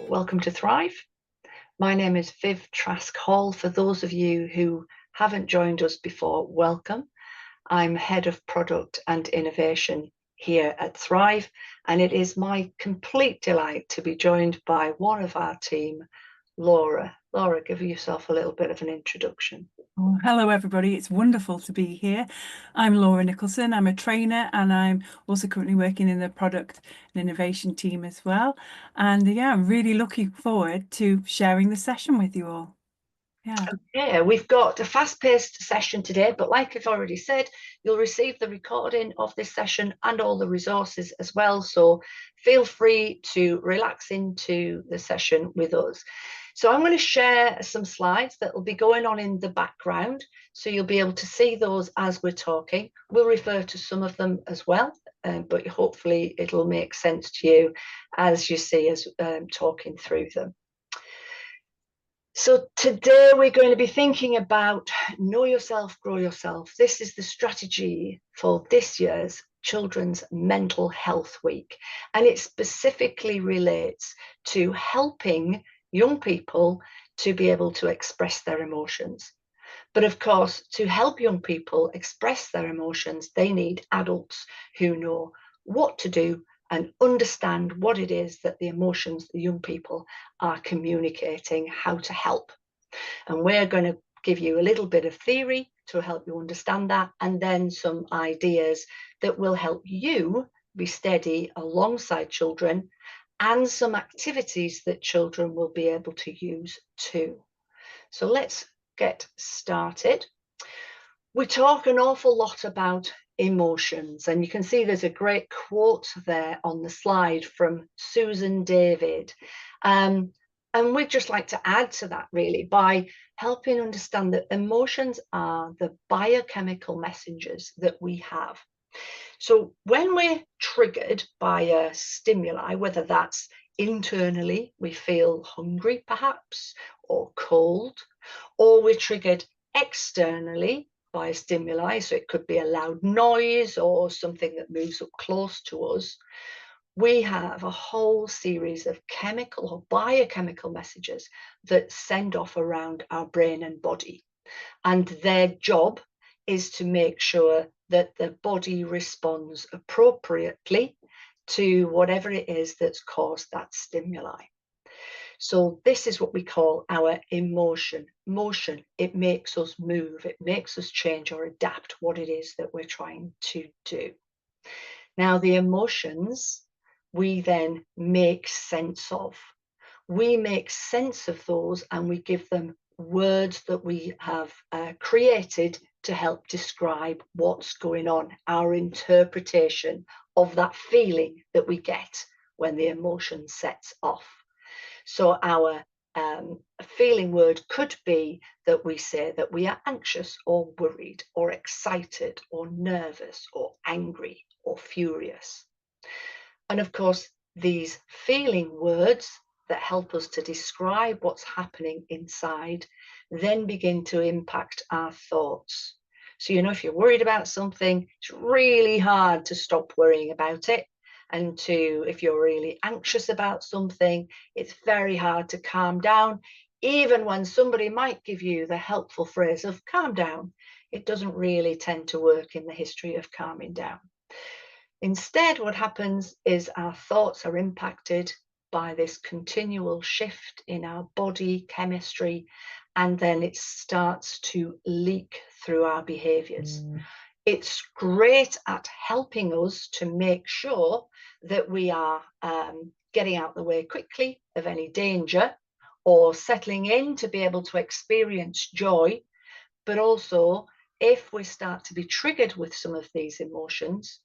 welcome to Thrive. My name is Viv Trask-Hall. For those of you who haven't joined us before, welcome. I'm Head of Product and Innovation here at Thrive, and it is my complete delight to be joined by one of our team, Laura. Laura, give yourself a little bit of an introduction. Oh, hello, everybody. It's wonderful to be here. I'm Laura Nicholson. I'm a trainer and I'm also currently working in the product and innovation team as well. And yeah, I'm really looking forward to sharing the session with you all. Yeah, we've got a fast-paced session today, but like I've already said, you'll receive the recording of this session and all the resources as well. So feel free to relax into the session with us. So I'm going to share some slides that will be going on in the background. So you'll be able to see those as we're talking. We'll refer to some of them as well, but hopefully it'll make sense to you as you see us talking through them. So today we're going to be thinking about Know Yourself, Grow Yourself. This is the strategy for this year's Children's Mental Health Week, and it specifically relates to helping young people to be able to express their emotions. But of course, to help young people express their emotions, they need adults who know what to do and understand what it is that the emotions the young people are communicating, how to help. And we're going to give you a little bit of theory to help you understand that, and then some ideas that will help you be steady alongside children, and some activities that children will be able to use too. So let's get started. We talk an awful lot about emotions, and you can see there's a great quote there on the slide from Susan David, and we'd just like to add to that really by helping understand that emotions are the biochemical messengers that we have. So when we're triggered by a stimuli, whether that's internally, we feel hungry perhaps, or cold, or we're triggered externally by a stimuli, so it could be a loud noise or something that moves up close to us, we have a whole series of chemical or biochemical messages that send off around our brain and body. And their job is to make sure that the body responds appropriately to whatever it is that's caused that stimuli. So this is what we call our emotion. Motion, it makes us move, it makes us change or adapt what it is that we're trying to do. Now, the emotions we then make sense of. We make sense of those and we give them words that we have created to help describe what's going on, our interpretation of that feeling that we get when the emotion sets off. So our feeling word could be that we say that we are anxious or worried or excited or nervous or angry or furious. And of course, these feeling words that help us to describe what's happening inside then begin to impact our thoughts. So, you know, if you're worried about something, it's really hard to stop worrying about it. And if you're really anxious about something, it's very hard to calm down. Even when somebody might give you the helpful phrase of calm down, it doesn't really tend to work in the history of calming down. Instead, what happens is our thoughts are impacted by this continual shift in our body chemistry, and then it starts to leak through our behaviors. It's great at helping us to make sure that we are getting out the way quickly of any danger or settling in to be able to experience joy. But also, if we start to be triggered with some of these emotions,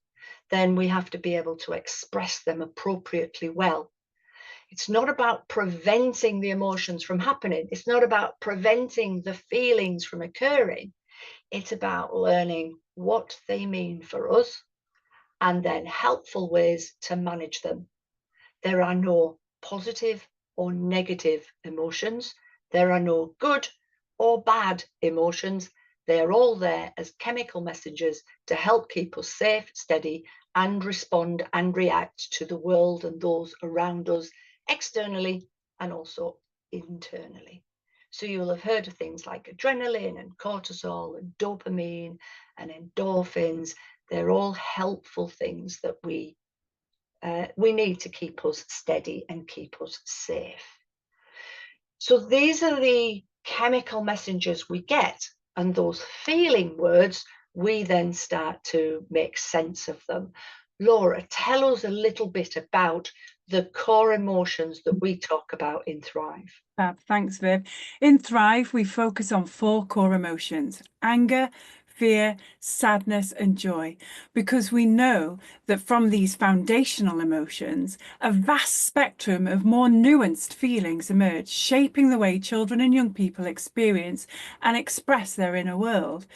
then we have to be able to express them appropriately well. It's not about preventing the emotions from happening. It's not about preventing the feelings from occurring. It's about learning what they mean for us and then helpful ways to manage them. There are no positive or negative emotions. There are no good or bad emotions. They are all there as chemical messengers to help keep us safe, steady, and respond and react to the world and those around us externally and also internally. So you'll have heard of things like adrenaline and cortisol and dopamine and endorphins. They're all helpful things that we need to keep us steady and keep us safe. So these are the chemical messengers we get, and those feeling words, we then start to make sense of them. Laura, tell us a little bit about the core emotions that we talk about in Thrive. Thanks, Viv. In Thrive, we focus on 4 core emotions: anger, fear, sadness, and joy, because we know that from these foundational emotions, a vast spectrum of more nuanced feelings emerge, shaping the way children and young people experience and express their inner world.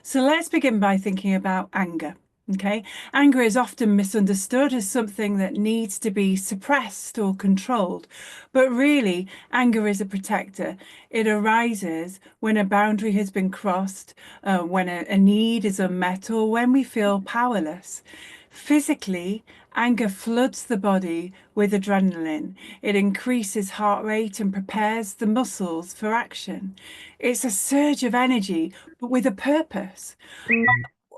So let's begin by thinking about anger. Okay, anger is often misunderstood as something that needs to be suppressed or controlled, but really, anger is a protector. It arises when a boundary has been crossed, when a need is unmet, or when we feel powerless. Physically, anger floods the body with adrenaline. It increases heart rate and prepares the muscles for action. It's a surge of energy, but with a purpose.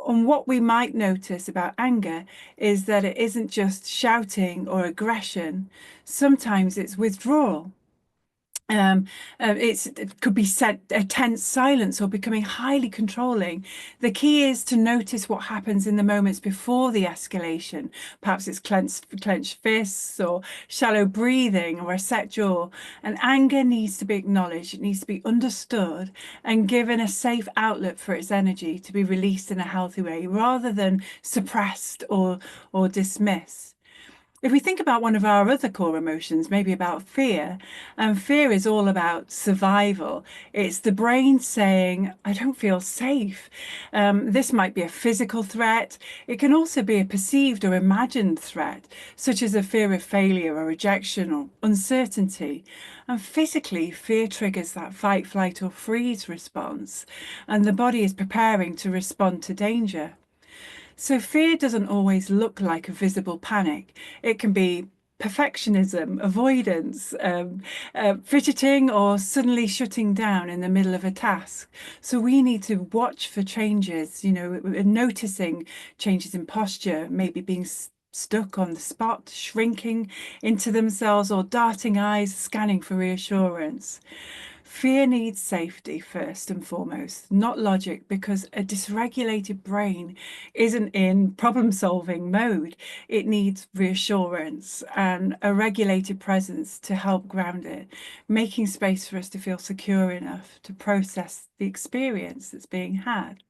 And what we might notice about anger is that it isn't just shouting or aggression. Sometimes it's withdrawal. It could be set a tense silence or becoming highly controlling. The key is to notice what happens in the moments before the escalation. Perhaps it's clenched fists or shallow breathing or a set jaw. And anger needs to be acknowledged. It needs to be understood and given a safe outlet for its energy to be released in a healthy way, rather than suppressed or dismissed. If we think about one of our other core emotions, maybe about fear, and fear is all about survival. It's the brain saying, I don't feel safe. This might be a physical threat. It can also be a perceived or imagined threat, such as a fear of failure or rejection or uncertainty. And physically, fear triggers that fight, flight, or freeze response, and the body is preparing to respond to danger. So fear doesn't always look like a visible panic. It can be perfectionism, avoidance, fidgeting, or suddenly shutting down in the middle of a task. So we need to watch for changes, noticing changes in posture, maybe being stuck on the spot, shrinking into themselves, or darting eyes, scanning for reassurance. Fear needs safety first and foremost, not logic, because a dysregulated brain isn't in problem solving mode. It needs reassurance and a regulated presence to help ground it, making space for us to feel secure enough to process the experience that's being had.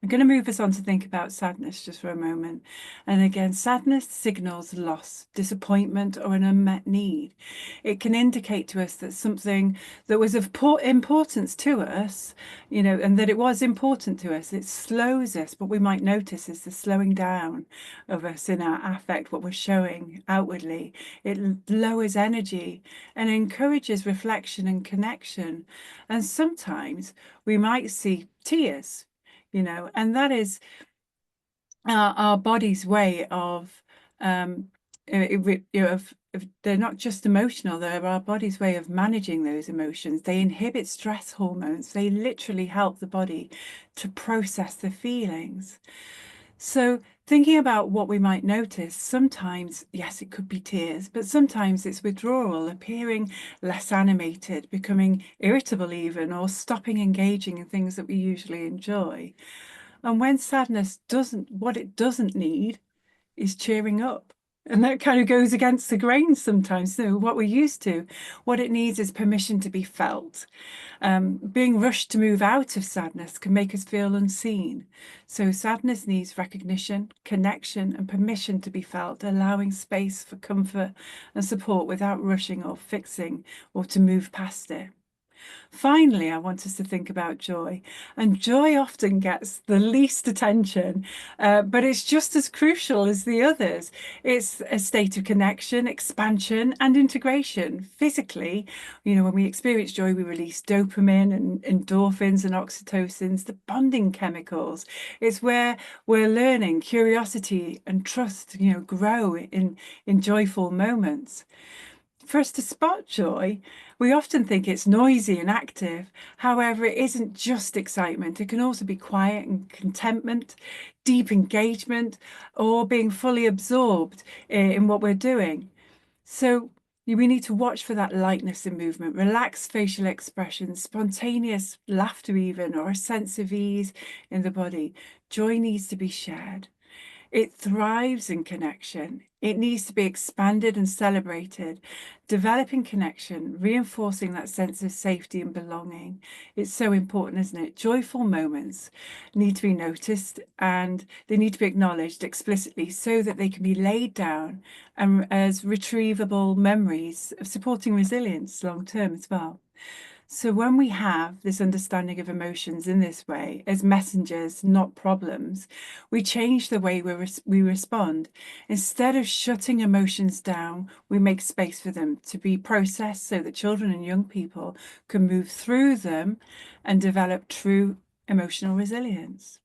I'm going to move us on to think about sadness just for a moment. And again, sadness signals loss, disappointment, or an unmet need. It can indicate to us that something that was of importance to us, and that it was important to us, it slows us. What we might notice is the slowing down of us in our affect, what we're showing outwardly. It lowers energy and encourages reflection and connection. And sometimes we might see tears, and that is our body's way of, they're not just emotional, they're our body's way of managing those emotions. They inhibit stress hormones. They literally help the body to process the feelings. So thinking about what we might notice, sometimes, yes, it could be tears, but sometimes it's withdrawal, appearing less animated, becoming irritable even, or stopping engaging in things that we usually enjoy. And when sadness what it doesn't need is cheering up. And that kind of goes against the grain sometimes. So what we're used to, what it needs is permission to be felt. Being rushed to move out of sadness can make us feel unseen. So sadness needs recognition, connection, and permission to be felt, allowing space for comfort and support without rushing or fixing or to move past it. Finally, I want us to think about joy. And joy often gets the least attention, but it's just as crucial as the others. It's a state of connection, expansion, and integration. Physically, when we experience joy, we release dopamine and endorphins and oxytocins, the bonding chemicals. It's where we're learning, curiosity and trust, grow in joyful moments. For us to spot joy, we often think it's noisy and active. However, it isn't just excitement. It can also be quiet and contentment, deep engagement, or being fully absorbed in what we're doing. So we need to watch for that lightness in movement, relaxed facial expressions, spontaneous laughter even, or a sense of ease in the body. Joy needs to be shared. It thrives in connection. It needs to be expanded and celebrated. Developing connection, reinforcing that sense of safety and belonging. It's so important, isn't it? Joyful moments need to be noticed and they need to be acknowledged explicitly so that they can be laid down and as retrievable memories of supporting resilience long term as well. So when we have this understanding of emotions in this way, as messengers, not problems, we change the way we respond. Instead of shutting emotions down, we make space for them to be processed so that children and young people can move through them and develop true emotional resilience.